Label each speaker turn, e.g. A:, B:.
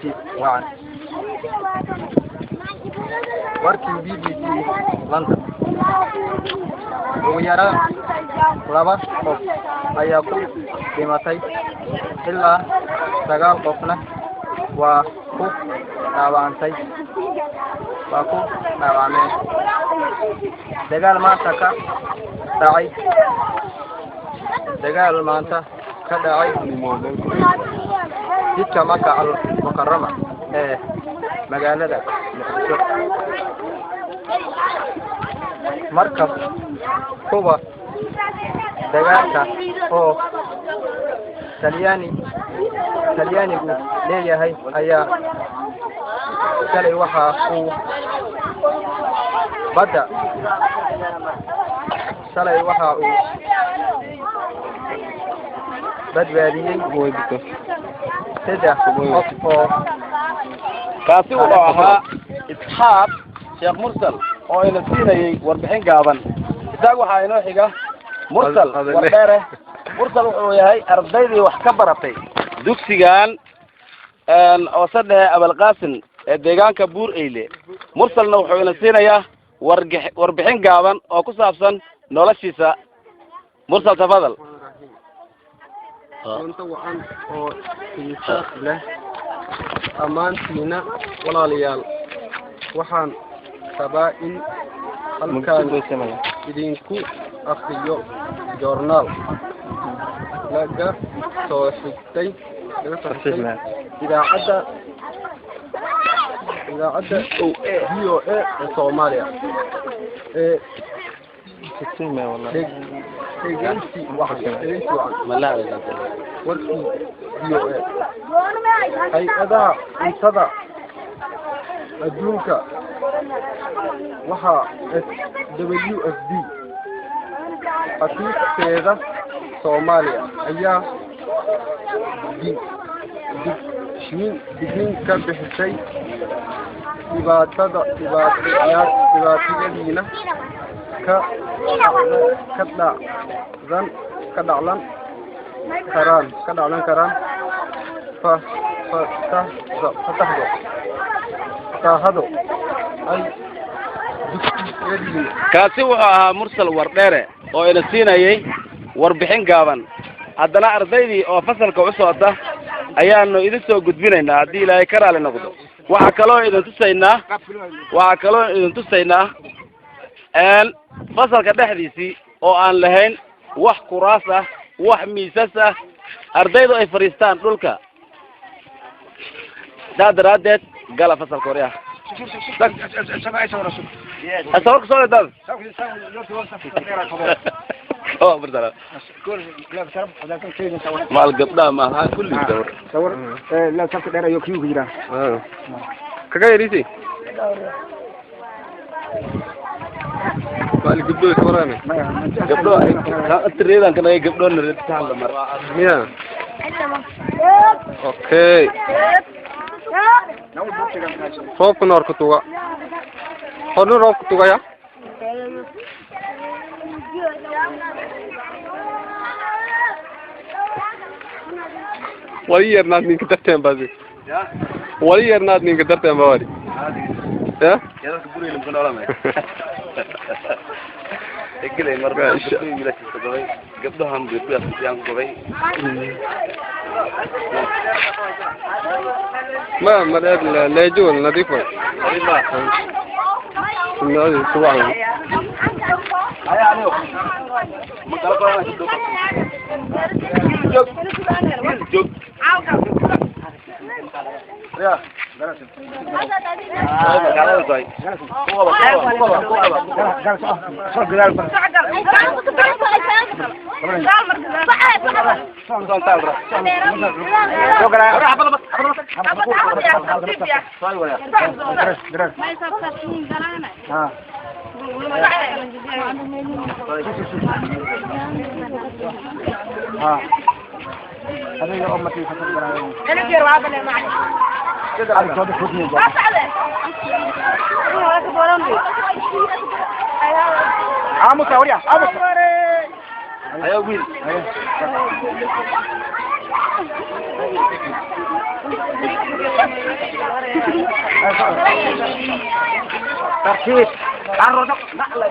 A: si wacan warkii BBC London ugu yaraan 2 qof ayaa ku dhimatay ilaa 9 qofna waa ku dhaawacantay dagaal maanta ka dhacay jidka Maka al-Mukarrama ee magaalada Muqdisho markab kuwa dagaalka oo Talyaanigu leeyahay ayaa shalay waxa uu badbaadiyay
B: kaasi wuxuu ahaa Isxaaq Sheekh Mursal oo ina siinayay warbixin gaaban isaga waxa inoo xiga Mursal wardheere Mursal wuxuu yahay ardaydii wax ka baratay dugsigan oo saddex Abalqaasin ee deegaanka Buur Eyle Mursalna wuxuu ina siinayaa warbixin gaaban oo ku saabsan noloshiisa Mursal tafadal
A: أنت وعن أو إنسان له أمان فينا ولا ليال وحن سبائن الكل إذنكو أخيو جورنال لقى توشيتي إذا عدا VOA الصومالية
B: تسمع والله
A: تجنسي واحد
B: ملا
A: وركي VOA أي أداة انتظى أدوك وها WFD أكيد كذا صوماليا أيها دين كان بحسي dhibaatooyinka ka dhaclan karaan fatahado ay
B: kaasi wuxuu ahaa Mursal wardheere oo ina siinayay warbixin gaaban haddana ardaydii oo fasalka u socota ayaanu idin soo gudbinaynaa haddii Ilaahay ka raali noqdo waxa kaloo idin tusaynaa fasalka dhexdiisii oo aan lahayn wax kuraas ah wax miisas ah ardaydu ay fariistaan dhulka daraaddeed gala fasalka hore asawirka soo dad oo bardara maal gabdha ma aha kulli sawir
A: la sabta dheer ayo kiyuu jira
B: kaga yarisi maal gabdho korana gabdho atreedan kana ay gabdho nirtaan mar miya okay roobka noorka tuga hodno roobka tugaya wali yarnaad ninka darteen baadi wali yarnaad ninka darteen baadi ya yarka buri lim kana lama ekile marba ila tisagay gabdhahan gabdhaha fiican gobay ما لا يجوز نظيفه نادي سواء هذا يا أمتي أنا كير هذا اللي معي كده على صوت خوتني ما تعال هو كبران دي عمو سوريا عمو أيوة ويل أيوة
A: ترتيب الرجل نعلى